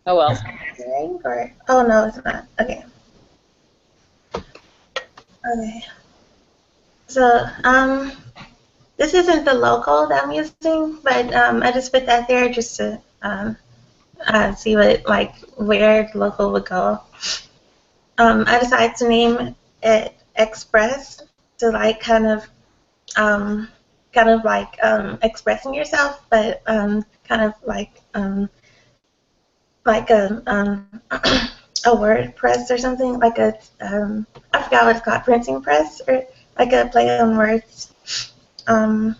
Oh Is well. it rendering or? Oh no, it's not. Okay. Okay. So this isn't the logo that I'm using, but I just put that there just to see what like where the logo would go. I decided to name it Express to like um, kind of like expressing yourself, but kind of like a word press or something, like a I forgot what it's called, printing press or like a play on words. Um,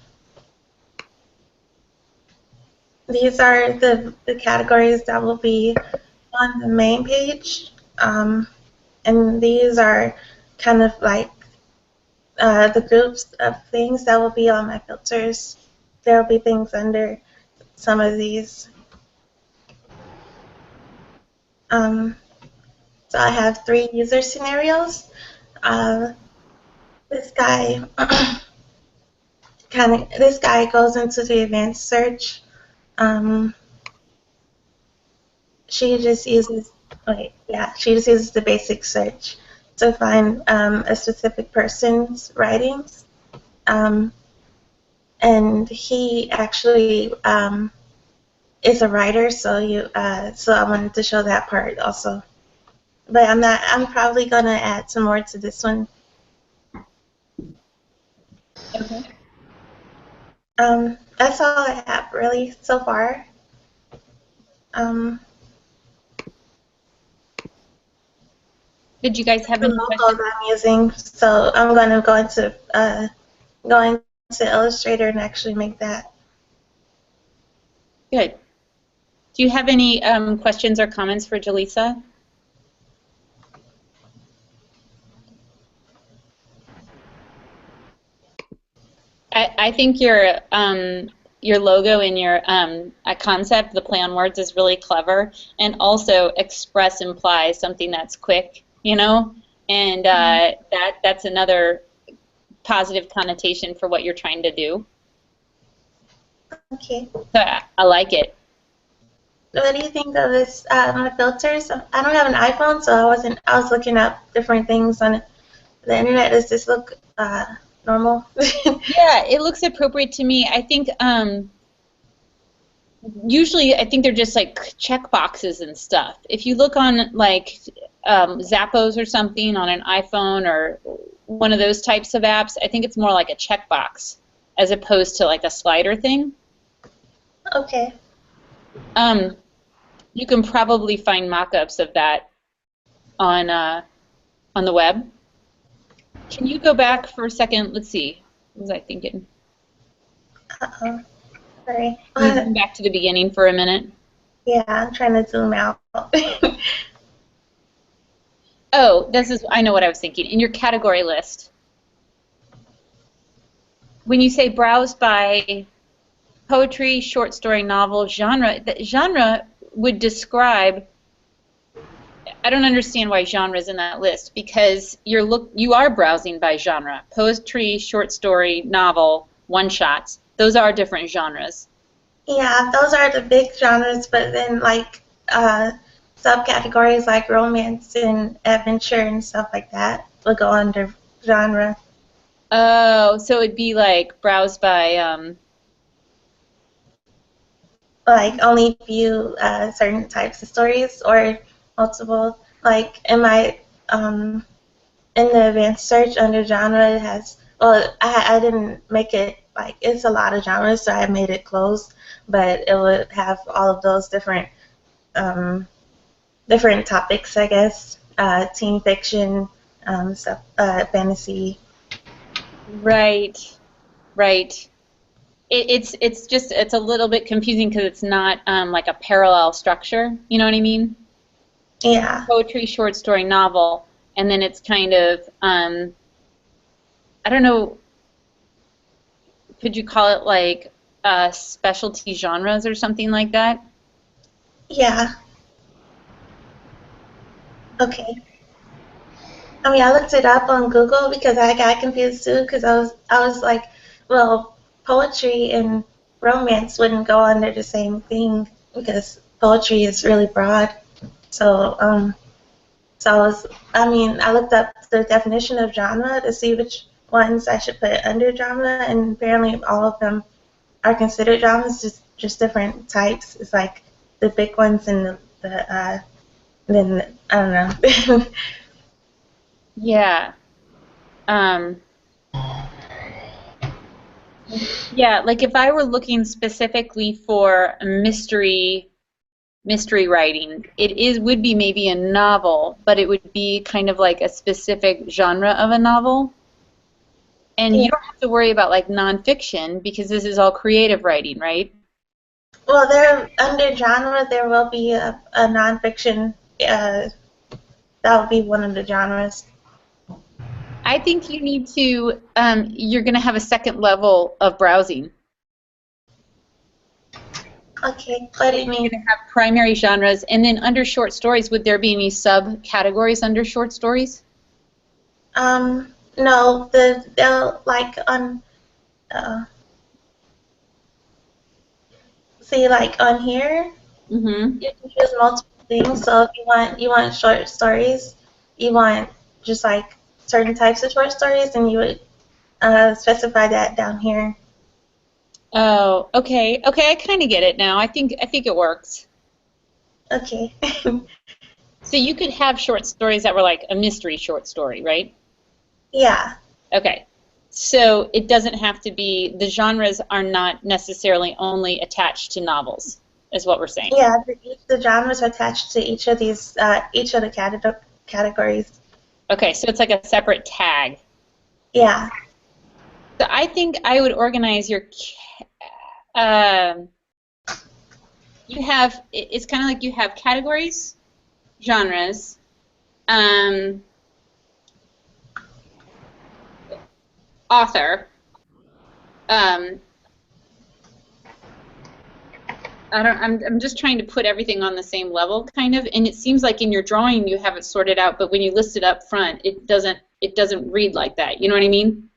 these are the categories that will be on the main page, and these are kind of like the groups of things that will be on my filters. There will be things under some of these. Um, so I have three user scenarios. Uh, this guy this guy goes into the advanced search. Um, she just uses she just uses the basic search to find a specific person's writings. Um, and he actually is a writer, so I wanted to show that part also. But I'm probably gonna add some more to this one. Okay. That's all I have really so far. Um, Did you guys have the any logos questions? I'm using, so I'm gonna go into Illustrator and actually make that. Good. Do you have any questions or comments for Jaleesa? I think your logo and your concept, the play on words, is really clever, and also express implies something that's quick, you know, and that's another positive connotation for what you're trying to do. Okay. So I like it. What do you think of this? My filters. I don't have an iPhone, so I wasn't. I was looking up different things on the internet. Does this look normal? Yeah, it looks appropriate to me. I think usually I think they're just like check boxes and stuff. If you look on like Zappos or something on an iPhone or one of those types of apps, I think it's more like a checkbox as opposed to like a slider thing. Okay. Um, you can probably find mock-ups of that on the web. Can you go back for a second? Let's see. What was I thinking? Uh-oh. Sorry. Can you zoom back to the beginning for a minute? Yeah, I'm trying to zoom out. Oh, this is, I know what I was thinking. In your category list, when you say browse by poetry, short story, novel, genre, the genre would describe, I don't understand why genre is in that list because you are browsing by genre. Poetry, short story, novel, one-shots. Those are different genres. Yeah, those are the big genres, but then like subcategories like romance and adventure and stuff like that will go under genre. Oh, so it'd be like browse by Like only view certain types of stories or multiple. Like in the advanced search under genre, it has well, I didn't make it like it's a lot of genres, so I made it closed, but it would have all of those um, different topics, I guess. Teen fiction, stuff, fantasy. right, right. It's just it's a little bit confusing because it's not like a parallel structure. You know what I mean? Yeah, Poetry, short story, novel, and then it's kind of I don't know. Could you call it like specialty genres or something like that? yeah. Okay. I mean, I looked it up on Google because I got confused too because I was like, well, poetry and romance wouldn't go under the same thing because poetry is really broad. So I looked up the definition of genre to see which ones I should put under genre, and apparently all of them are considered genres, just different types. It's like the big ones and then I don't know. Yeah. Um, yeah, like if I were looking specifically for mystery writing, would be maybe a novel, but it would be kind of like a specific genre of a novel. And Yeah. you don't have to worry about like nonfiction because this is all creative writing, right? Well, there under genre there will be a nonfiction. That would be one of the genres. I think you need to, you're going to have a second level of browsing. Okay, what do you You're mean? going to have primary genres, and then under short stories, would there be any subcategories under short stories? No, they'll like on see like on here Mm-hmm. you can choose multiple things. So if you want short stories, you want just like certain types of short stories, and you would specify that down here. Oh, okay. Okay, I kind of get it now. I think it works. Okay. So you could have short stories that were like a mystery short story, right? Yeah. Okay. So it doesn't have to be, the genres are not necessarily only attached to novels, is what we're saying. Yeah, the genres are attached to each of these, each of the categories. Okay, so it's like a separate tag. Yeah. So I think I would organize your, you have, it's kind of like you have categories, genres, author, um, I'm just trying to put everything on the same level, kind of, and it seems like in your drawing you have it sorted out, but when you list it up front, it doesn't read like that. You know what I mean?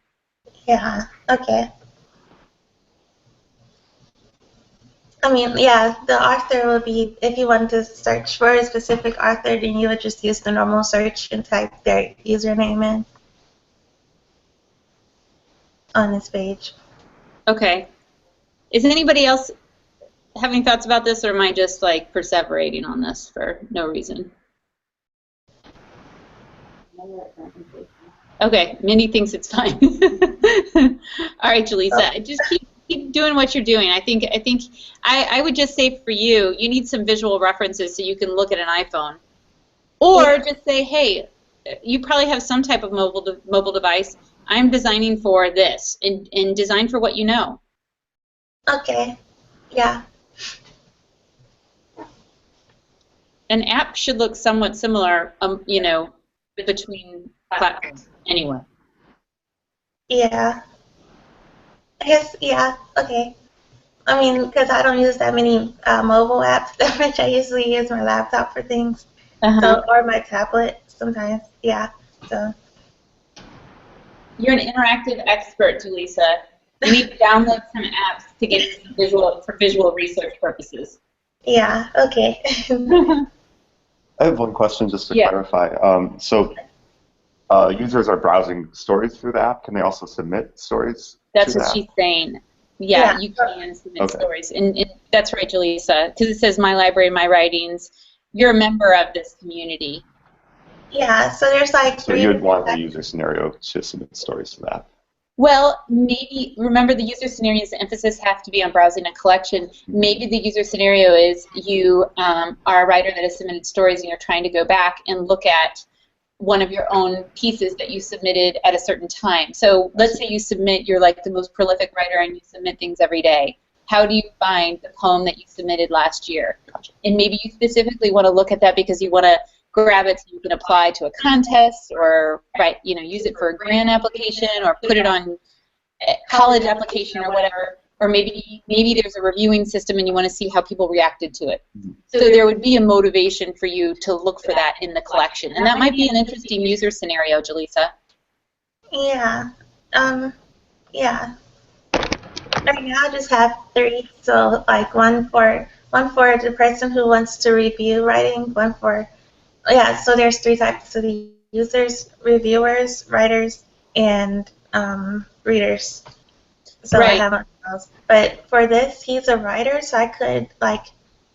Yeah. Okay. I mean, yeah, the author will be, if you want to search for a specific author, then you would just use the normal search and type their username in on this page. Okay. Is anybody else having thoughts about this, or am I just like perseverating on this for no reason? Okay, Mindy thinks it's fine. All right, Jaleesa, just keep doing what you're doing. I would just say for you, you need some visual references so you can look at an iPhone, or just say, hey, you probably have some type of mobile device. I'm designing for this, and design for what you know. Okay. Yeah. An app should look somewhat similar, between platforms anyway. Yeah. I guess, yeah. Okay. I mean, because I don't use that many mobile apps that much. I usually use my laptop for things. Uh-huh. So, or my tablet sometimes. Yeah. So, You're an interactive expert, Julissa. You need to download some apps to get some visual research purposes. yeah. Okay. I have one question just to Yeah. clarify. Users are browsing stories through the app. Can they also submit stories That's to the what app? she's saying. Yeah, you can submit stories. And that's right, Julissa, because it says My Library, My Writings. You're a member of this community. Yeah. So there's like So three. you'd want the user scenario to submit stories to the app. Well, maybe, remember the user scenario's emphasis have to be on browsing a collection. Maybe the user scenario is you are a writer that has submitted stories and you're trying to go back and look at one of your own pieces that you submitted at a certain time. So let's say you submit, you're like the most prolific writer and you submit things every day. How do you find the poem that you submitted last year? And maybe you specifically want to look at that because you want to grab it so you can apply to a contest or use it for a grant application or put it on a college application or whatever. Or maybe there's a reviewing system and you want to see how people reacted to it. So there would be a motivation for you to look for that in the collection. And that might be an interesting user scenario, Jaleesa. Yeah. Yeah. Right now I just have three. So like one for one for the person who wants to review writing, one for, yeah, so there's three types of users: reviewers, writers, and readers. So I Right. have one of those. But for this, he's a writer, so I could like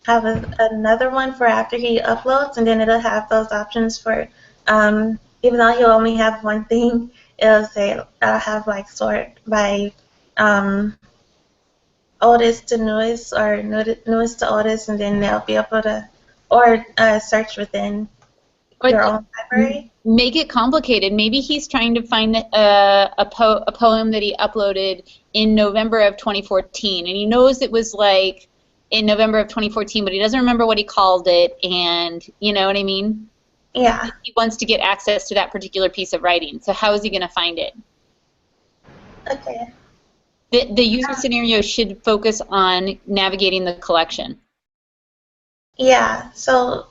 have another one for after he uploads, and then it'll have those options for, even though he'll only have one thing, it'll say I'll have like sort by um, oldest to newest or newest to oldest, and then they'll be able to, or search within your But own library. make it complicated. Maybe he's trying to find a poem that he uploaded in November of 2014, and he knows it was like in November of 2014, but he doesn't remember what he called it, and you know what I mean? Yeah. He wants to get access to that particular piece of writing. So how is he going to find it? Okay. The user scenario should focus on navigating the collection. Yeah. So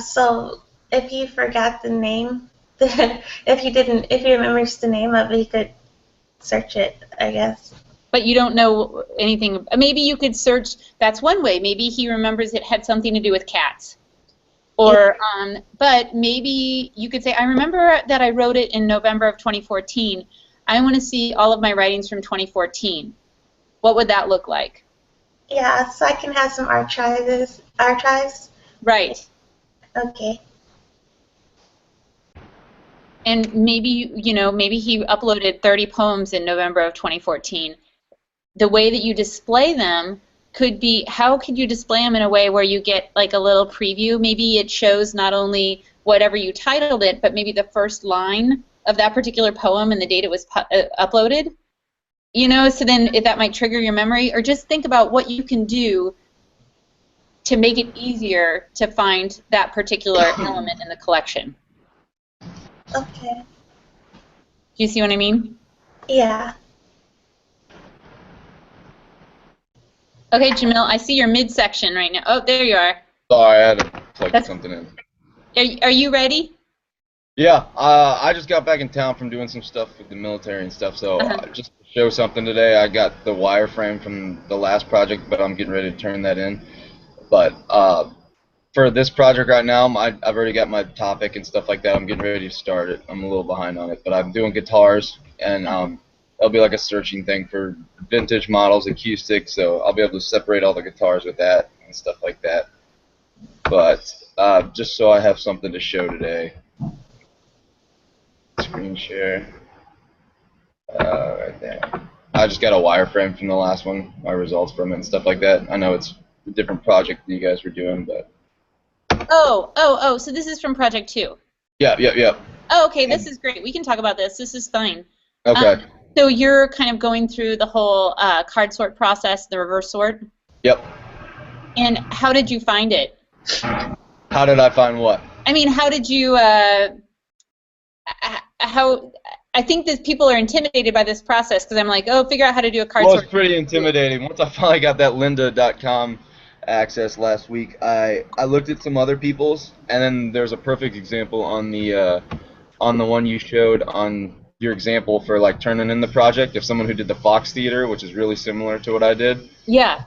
so if he forgot the name, if he remembers the name of it, he could search it, I guess. But you don't know anything. Maybe you could search. That's one way. Maybe he remembers it had something to do with cats. Or, but maybe you could say, I remember that I wrote it in November of 2014. I want to see all of my writings from 2014. What would that look like? Yeah, so I can have some archives. Archives. Right. Okay. And maybe, you know, maybe he uploaded 30 poems in November of 2014. The way that you display them could be, how could you display them in a way where you get like a little preview? Maybe it shows not only whatever you titled it, but maybe the first line of that particular poem and the date it was uploaded. You know, so then if that might trigger your memory, or just think about what you can do to make it easier to find that particular element in the collection. Okay. Do you see what I mean? Yeah. Okay, Jamil, I see your midsection right now. Oh, there you are. Sorry, I had to plug something in. Are you ready? Yeah, I just got back in town from doing some stuff with the military and stuff, so just to show something today, I got the wireframe from the last project, but I'm getting ready to turn that in. But for this project right now, I've already got my topic and stuff like that. I'm getting ready to start it. I'm a little behind on it, but I'm doing guitars, and it'll be like a searching thing for vintage models, acoustic, so I'll be able to separate all the guitars with that and stuff like that. But just so I have something to show today. Screen share. Right there. I just got a wireframe from the last one, my results from it and stuff like that. I know it's a different project that you guys were doing, but. Oh, so this is from Project 2. Yeah. Oh, okay, this is great. We can talk about this. This is fine. Okay. So you're kind of going through the whole card sort process, the reverse sort? Yep. And how did you find it? How did I find what? I mean, how did you, I think that people are intimidated by this process because I'm like, oh, figure out how to do a card sort. Well, it's pretty intimidating. Once I finally got that lynda.com access last week, I looked at some other people's, and then there's a perfect example on the one you showed on your example for like turning in the project of someone who did the Fox Theater, which is really similar to what I did. Yeah.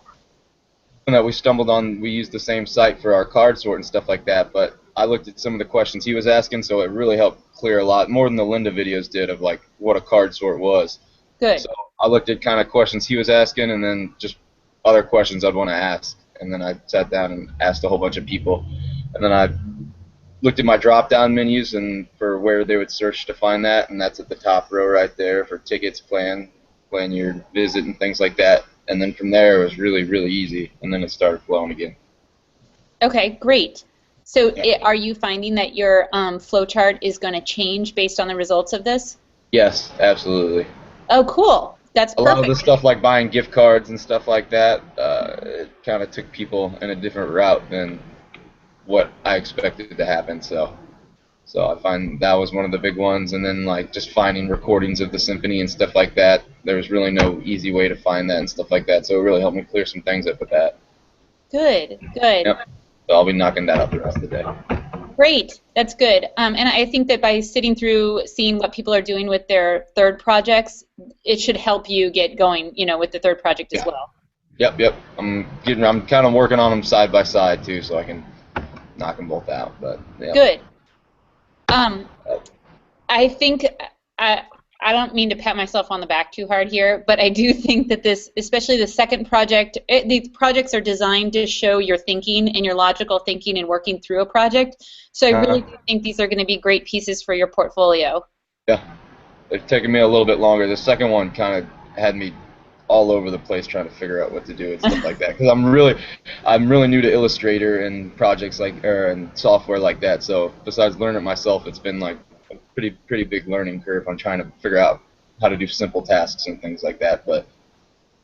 And that we stumbled on, we used the same site for our card sort and stuff like that, but I looked at some of the questions he was asking, so it really helped clear a lot, more than the Lynda videos did, of like what a card sort was. Good. So I looked at kind of questions he was asking, and then just other questions I'd want to ask, and then I sat down and asked a whole bunch of people, and then I looked at my drop-down menus and for where they would search to find that, and that's at the top row right there for tickets, plan your visit, and things like that. And then from there, it was really, really easy, and then it started flowing again. Okay, great. So Yeah. are you finding that your flowchart is going to change based on the results of this? Yes, absolutely. Oh, cool. That's perfect. A lot of the stuff like buying gift cards and stuff like that, it kind of took people in a different route than what I expected to happen. So I find that was one of the big ones. And then like just finding recordings of the symphony and stuff like that, there was really no easy way to find that and stuff like that. So it really helped me clear some things up with that. Good. Yep. So I'll be knocking that out the rest of the day. Great. That's good. And I think that by sitting through, seeing what people are doing with their third projects, it should help you get going, you know, with the third project as well. Yep. I'm kind of working on them side by side too, so I can knock them both out. But yeah. Good. I think I I don't mean to pat myself on the back too hard here, but I do think that this, especially the second project, these projects are designed to show your thinking and your logical thinking and working through a project. So I really do think these are going to be great pieces for your portfolio. Yeah, it's taken me a little bit longer. The second one kind of had me all over the place trying to figure out what to do and stuff like that, because I'm really new to Illustrator and projects and software like that. So besides learning it myself, it's been like a pretty big learning curve on trying to figure out how to do simple tasks and things like that. But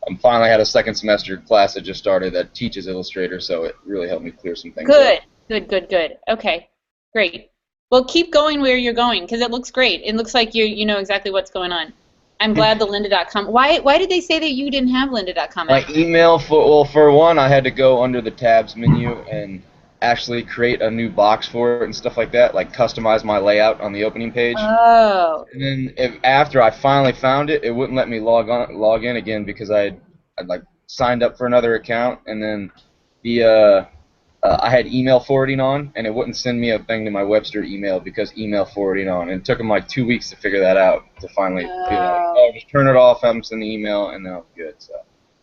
I'm finally had a second semester class that just started that teaches Illustrator, so it really helped me clear some things up. Good. Okay, great. Well, keep going where you're going because it looks great. It looks like you know exactly what's going on. I'm glad the lynda.com. Why did they say that you didn't have lynda.com? My email, for one, I had to go under the tabs menu and actually create a new box for it and stuff like that, like customize my layout on the opening page. Oh. And then after I finally found it, it wouldn't let me log in again because I'd like signed up for another account, and then I had email forwarding on, and it wouldn't send me a thing to my Webster email because email forwarding on. And it took them like 2 weeks to figure that out to finally be like, oh, just turn it off, have them send the email, and then I'll be good. So.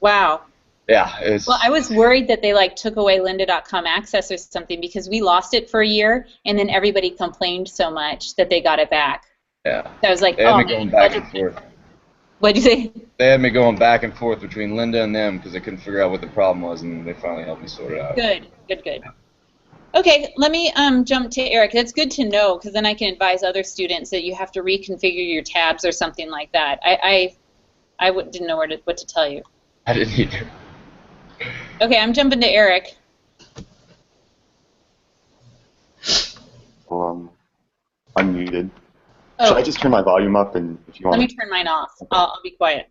Wow. Yeah. Well, I was worried that they like took away lynda.com access or something because we lost it for a year, and then everybody complained so much that they got it back. Yeah. So I was like, they had me going back and forth. What'd you say? They had me going back and forth between Lynda and them because they couldn't figure out what the problem was, and they finally helped me sort it out. Good. Okay, let me jump to Eric. That's good to know because then I can advise other students that you have to reconfigure your tabs or something like that. I didn't know what to tell you. I didn't either. Okay, I'm jumping to Eric. Unmuted. Oh. Should I just turn my volume up and if you want? Let me turn mine off. Okay. I'll be quiet.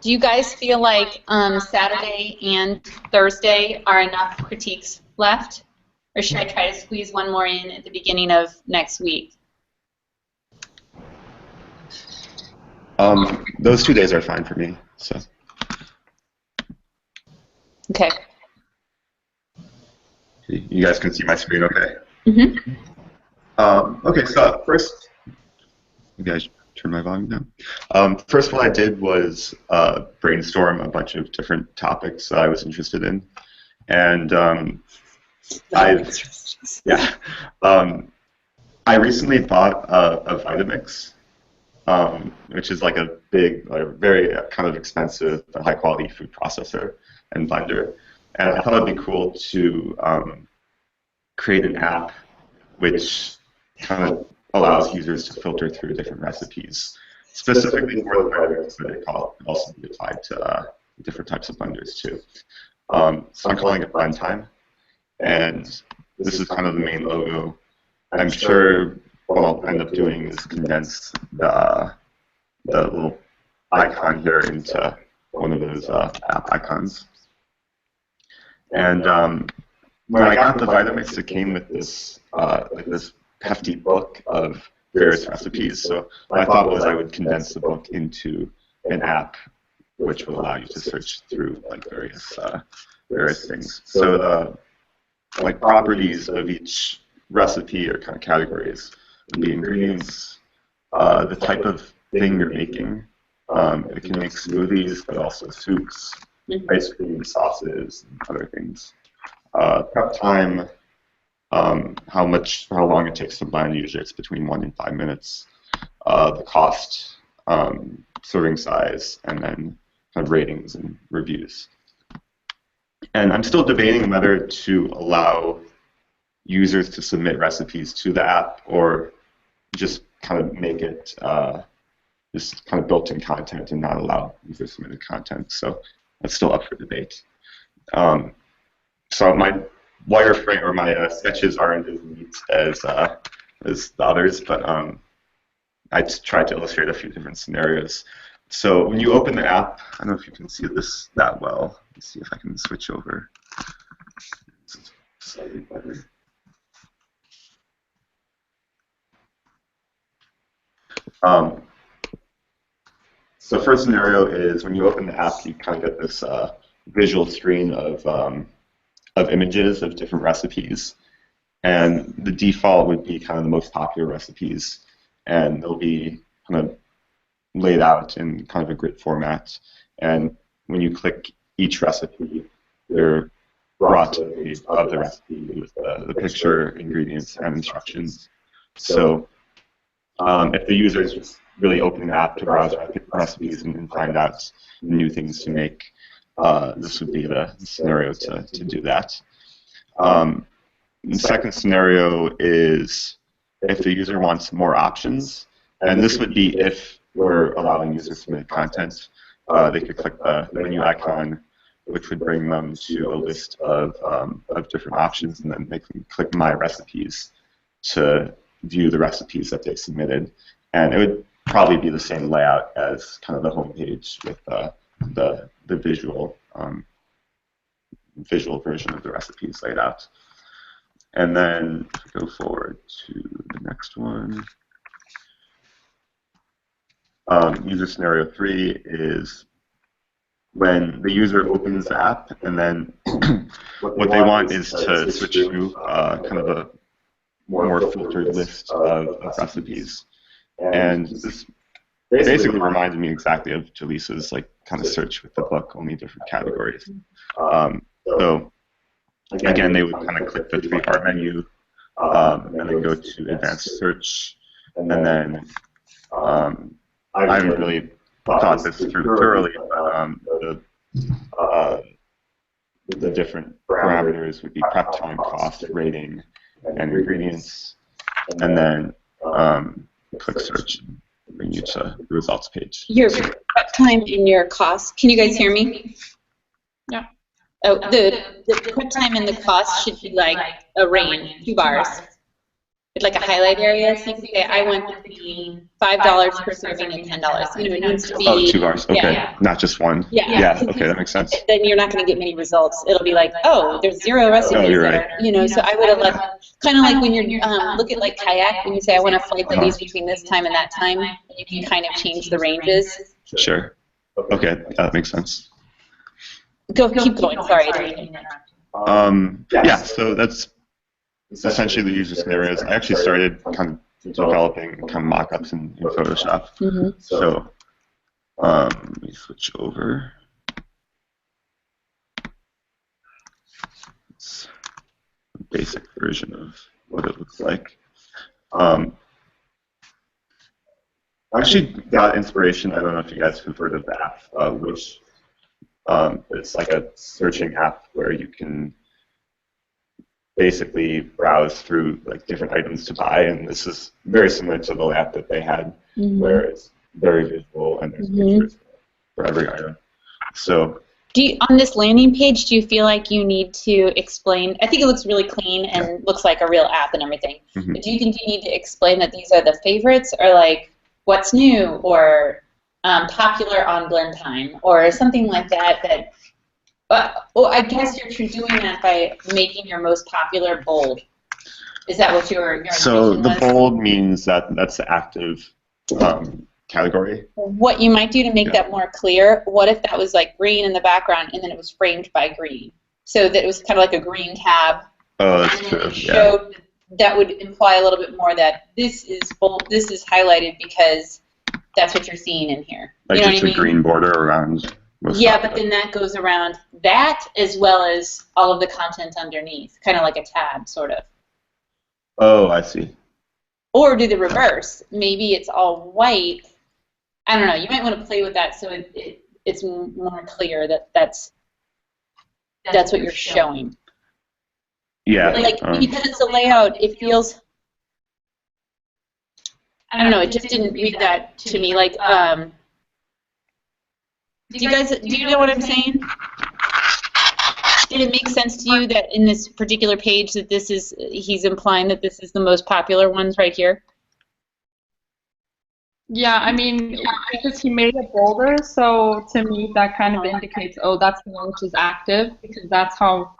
Do you guys feel like Saturday and Thursday are enough critiques left? Or should I try to squeeze one more in at the beginning of next week? Those 2 days are fine for me. So. Okay. You guys can see my screen okay? Mm-hmm. Okay, so first, maybe I should turn my volume down. First, what I did was brainstorm a bunch of different topics that I was interested in. And I recently bought a Vitamix, which is like a big, very kind of expensive, high-quality food processor and blender. And I thought it'd be cool to create an app which kind of allows users to filter through different recipes, specifically for the blenders, but it can also be applied to different types of blenders too. So I'm calling it Runtime, and this is kind of the main logo. I'm sure what I'll end up doing is condense the little icon here into one of those app icons. And when I got the Vitamix, it came with this this hefty book of various recipes. So my thought was I would condense the book into an app, which would allow you to search through like various things. So the properties of each recipe or kind of categories would be ingredients, the type of thing you're making. It can make smoothies, but also soups, ice cream, sauces, and other things. Prep time, how long it takes to blend. Usually it's between 1 and 5 minutes. The cost, serving size, and then kind of ratings and reviews. And I'm still debating whether to allow users to submit recipes to the app or just kind of make it just kind of built-in content and not allow user-submitted content. So that's still up for debate. So my wireframe or my sketches aren't as neat as the others, but I tried to illustrate a few different scenarios. So when you open the app, I don't know if you can see this that well. Let's see if I can switch over. Slightly better. Um, so first scenario is when you open the app, you kind of get this visual screen of images of different recipes. And the default would be kind of the most popular recipes. And they'll be kind of laid out in kind of a grid format. And when you click each recipe, they're brought to the page of the recipe with the picture, ingredients, and instructions. So if the user is just really opening the app to browse recipes and find out new things to make, this would be the scenario to do that. The second scenario is if the user wants more options, and this would be if we're allowing users to submit content. They could click the menu icon, which would bring them to a list of different options, and then they can click My Recipes to view the recipes that they submitted. And it would probably be the same layout as kind of the home page with the visual version of the recipes laid out. And then go forward to the next one. User scenario 3 is when the user opens the app, and then what they want is to switch to kind of a more filtered list of recipes. And this basically reminded me exactly of Jaleesa's kind of search with the book, only different categories. So again, they would kind of click the three-part menu, and then go to advanced search, and then I haven't really thought this through thoroughly, but the different parameters would be prep time, cost, rating, and ingredients, and then click search and bring you to the results page. Your prep time and your cost. Can you guys hear me? Yeah. Oh, the prep time and the cost should be like a range, 2 bars. With like a highlight area, so you can say, I want between $5 per serving and $10. You know, it needs to be. Oh, 2 bars. Okay, yeah. Not just one. Yeah. Okay, that makes sense. Then you're not going to get many results. It'll be like, oh, there's 0 recipes. Oh, you're right. So I would have left, kind of like when you're look at like kayak, when you say I want to flight the leaves between this time and that time, you can kind of change the ranges. Sure. Okay, that makes sense. Keep going. Sorry. Yeah. So that's essentially the user scenarios. I actually started kind of developing kind of mock-ups in Photoshop. Mm-hmm. So let me switch over. It's a basic version of what it looks like. I actually got inspiration. I don't know if you guys have heard of the app, which it's like a searching app where you can basically browse through like different items to buy, and this is very similar to the app that they had, where it's very visual and there's pictures for every item. So on this landing page, do you feel like you need to explain? I think it looks really clean and looks like a real app and everything. But do you think you need to explain that these are the favorites, or like what's new, or popular on blend time, or something like that? Well, I guess you're doing that by making your most popular bold. Is that what your So the was? bold means that's the active category. What you might do to make that more clear, what if that was like green in the background and then it was framed by green? So that it was kind of like a green tab. Oh, that's true. Showed, that would imply a little bit more that this is bold, this is highlighted because that's what you're seeing in here. Like you know just what I a mean? green border around. But then that goes around that as well as all of the content underneath, kind of like a tab, sort of. Oh, I see. Or do the reverse. Maybe it's all white. I don't know. You might want to play with that so it's more clear that that's what you're showing. Yeah. Like because it's a layout, it feels. I don't know. It just didn't read that to me. Like, do you know what I'm saying? Did it make sense to you that in this particular page that he's implying that this is the most popular ones right here? Yeah, I mean, because he made it bolder, so to me that kind of indicates, oh, that's the one which is active, because that's how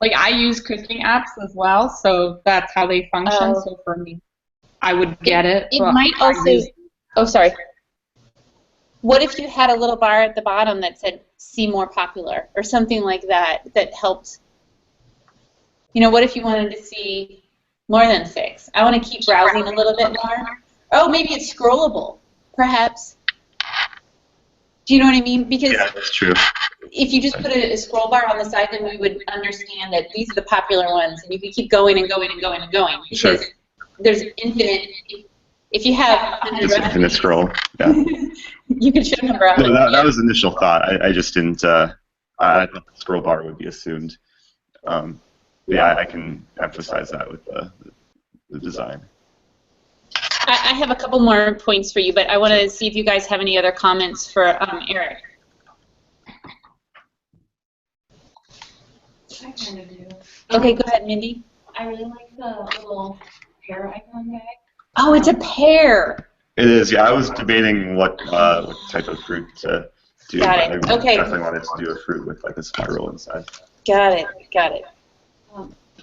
like I use cooking apps as well, so that's how they function, so for me. I would get it. It but might I also. really- Oh, sorry. What if you had a little bar at the bottom that said "See more popular" or something like that that helped? You know, what if you wanted to see more than 6? I want to keep browsing a little bit more. Oh, maybe it's scrollable, perhaps. Do you know what I mean? Because Yeah, that's true. if you just put a scroll bar on the side, then we would understand that these are the popular ones, and you could keep going and going and going and going. Because Sure. there's infinite. If you have 100 Just infinite recipes, scroll. Yeah. you could show number out. No, that was the initial thought. I just didn't. I thought the scroll bar would be assumed. Yeah, I can emphasize that with the design. I have a couple more points for you, but I want to see if you guys have any other comments for Eric. I kind of do. Okay, go ahead, Mindy. I really like the little pear icon guy. Oh, it's a pear. It is. Yeah, I was debating what type of fruit to do. Got it. But I Okay. definitely wanted to do a fruit with like a spiral inside. Got it. Got it.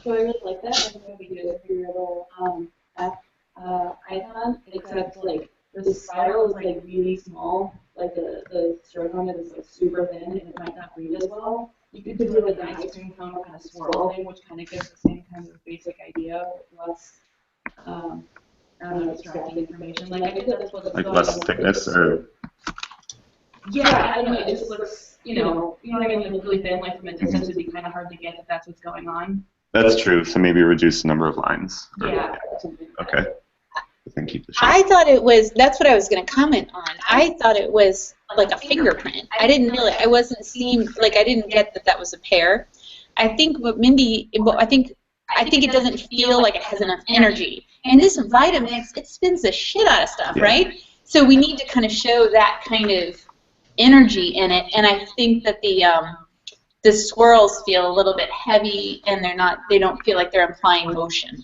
So I really like that. I think that would be good for your little icon, except like the spiral is like really small. Like the stroke on it is like super thin and it might not read as well. You could do like an ice cream cone kind of swirl thing, which kind of gives the same kind of basic idea, less I don't know, extracting information. Like I think that's what Like less thickness or. yeah, I don't know. It just looks, you know what I mean? Like really thin, like from a distance, it'd be kind of hard to get that that's what's going on. That's true. So maybe reduce the number of lines. Yeah. Something like that. Okay. Then keep the shape. I thought it was, that's what I was going to comment on. I thought it was like a fingerprint. I didn't really, I wasn't seeing, like I didn't get that that was a pear. I think what Mindy, I think it doesn't feel like it has enough energy. And this Vitamix, it spins the shit out of stuff, Yeah. right? So we need to kind of show that kind of energy in it. And I think that the swirls feel a little bit heavy, and they don't feel like they're implying motion.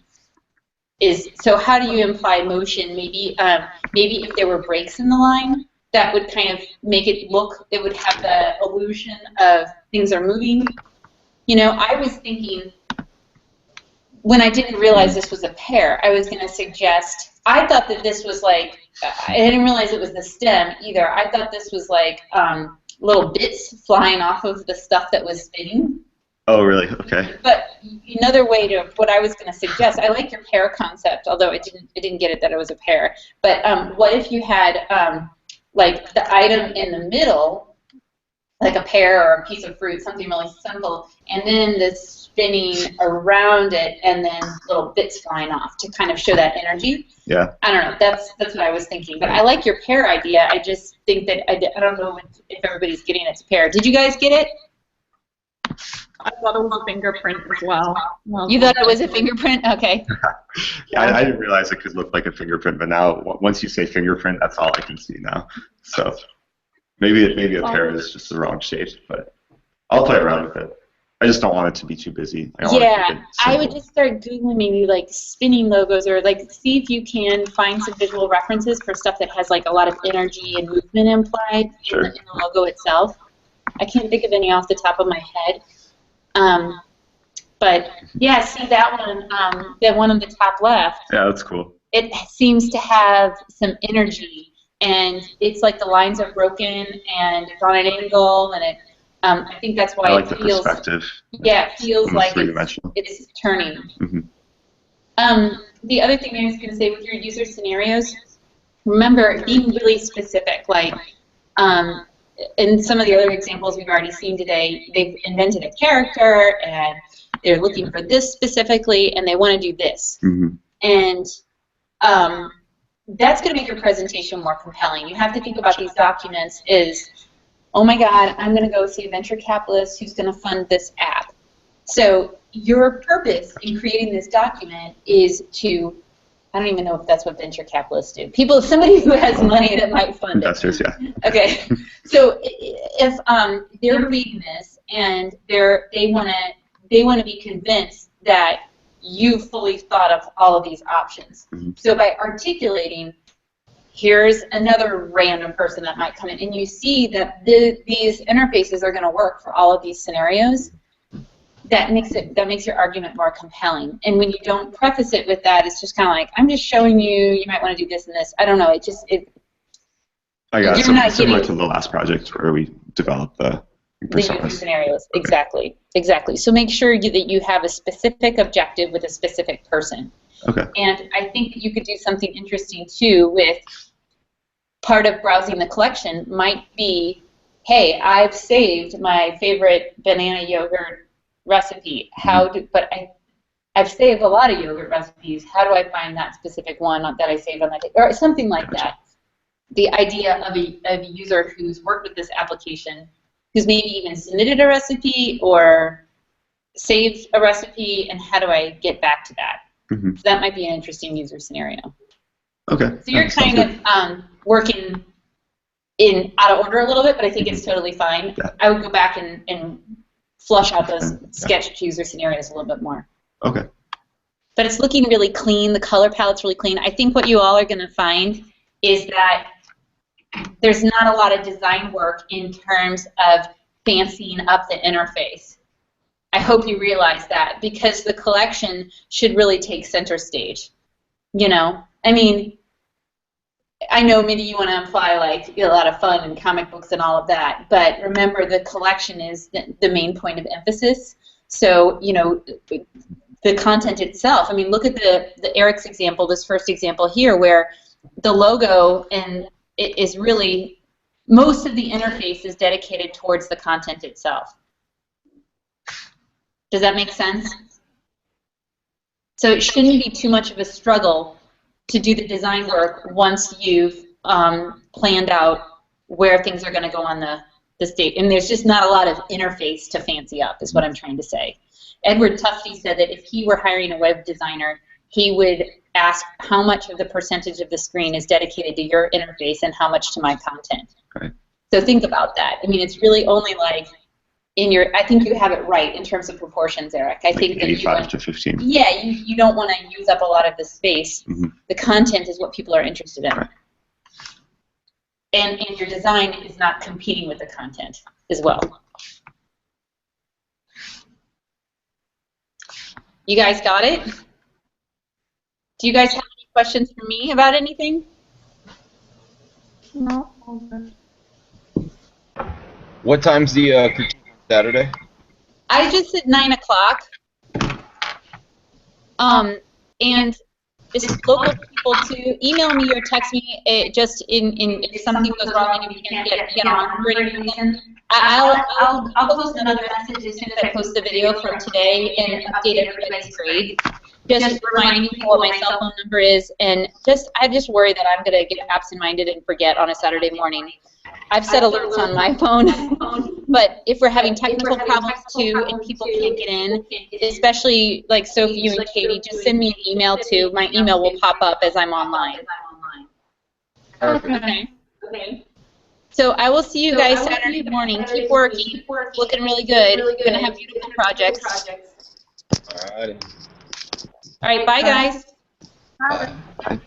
So how do you imply motion? Maybe if there were breaks in the line, that would kind of make it look, it would have the illusion of things are moving. You know, I was thinking, when I didn't realize this was a pear, I was going to suggest, I thought that this was like, I didn't realize it was the stem either. I thought this was like little bits flying off of the stuff that was spinning. Oh, really? Okay. But another way to, what I was going to suggest, I like your pear concept, although I didn't get it that it was a pear. But what if you had like the item in the middle, like a pear or a piece of fruit, something really simple, and then the spinning around it, and then little bits flying off to kind of show that energy. Yeah. I don't know. That's what I was thinking. But I like your pear idea. I just think that I don't know if everybody's getting it's a pear. Did you guys get it? I thought it was a fingerprint as well. You thought it was a fingerprint? Okay. Yeah, I didn't realize it could look like a fingerprint, but now once you say fingerprint, that's all I can see now. So maybe a pear is just the wrong shape, but I'll play around with it. I just don't want it to be too busy. Yeah, I would just start Googling maybe like spinning logos, or like see if you can find some visual references for stuff that has like a lot of energy and movement implied Sure. in the logo itself. I can't think of any off the top of my head. But yeah, see that one, the one on the top left. Yeah, that's cool. It seems to have some energy, and it's like the lines are broken and it's on an angle, and it. I think that's why I like it the feels. perspective. Yeah, it feels Almost like three-dimensional. it's turning. Mm-hmm. The other thing I was going to say with your user scenarios, remember being really specific. Like in some of the other examples we've already seen today, they've invented a character and they're looking for this specifically, and they want to do this. Mm-hmm. And that's going to make your presentation more compelling. You have to think about these documents as, oh my God, I'm going to go see a venture capitalist who's going to fund this app. So your purpose in creating this document is to, I don't even know if that's what venture capitalists do. Somebody who has money that might fund Investors, it. yeah. Okay. So if they're reading this and they want to be convinced that you've fully thought of all of these options. Mm-hmm. So by articulating, here's another random person that might come in, and you see that these interfaces are going to work for all of these scenarios, that makes your argument more compelling. And when you don't preface it with that, it's just kind of like, I'm just showing you. You might want to do this and this. I don't know. I got you're not similar getting to the last project where we developed the user personas. scenarios. Okay. Exactly. So make sure that you have a specific objective with a specific person. Okay. And I think that you could do something interesting too with part of browsing the collection might be, hey, I've saved my favorite banana yogurt recipe. I've saved a lot of yogurt recipes. How do I find that specific one that I saved on that day? Or something like that. The idea of a user who's worked with this application, who's maybe even submitted a recipe or saved a recipe, and how do I get back to that? So that might be an interesting user scenario. Okay. So you're kind of working out of order a little bit, but I think it's totally fine. Yeah. I would go back and flush out those sketched user scenarios a little bit more. Okay. But it's looking really clean. The color palette's really clean. I think what you all are going to find is that there's not a lot of design work in terms of fancying up the interface. I hope you realize that, because the collection should really take center stage. You know? I mean, I know maybe you want to imply like a lot of fun and comic books and all of that, but remember the collection is the main point of emphasis. So, you know, the content itself, I mean, look at the Eric's example, this first example here, where the logo and it is really, most of the interface is dedicated towards the content itself. Does that make sense? So it shouldn't be too much of a struggle to do the design work once you've planned out where things are going to go on the state. And there's just not a lot of interface to fancy up, is what I'm trying to say. Edward Tufte said that if he were hiring a web designer, he would ask how much of the percentage of the screen is dedicated to your interface and how much to my content. Right. So think about that. I mean, it's really only like I think you have it right in terms of proportions, Eric. I think that 85 to 15. Yeah, you don't want to use up a lot of the space. The content is what people are interested in. Right. And your design is not competing with the content as well. You guys got it? Do you guys have any questions for me about anything? No. What time's the critique on Saturday? I just said 9 o'clock. And just local people to email me or text me just if something goes wrong and you can't get on for any reason. I'll post another message as soon as I post the video from today and update everybody's grade. Just reminding people what my cell phone number is, and I just worry that I'm gonna get absent-minded and forget on a Saturday morning. I've set alerts on my phone, but if we're having technical problems too and people can't get in, especially like Sophie, you and Katie, just send me an email too. My email will pop up as I'm online. Okay. So I will see you guys Saturday morning. Keep working. Looking really good. You're going to have beautiful projects. All right. All right, bye guys. Bye.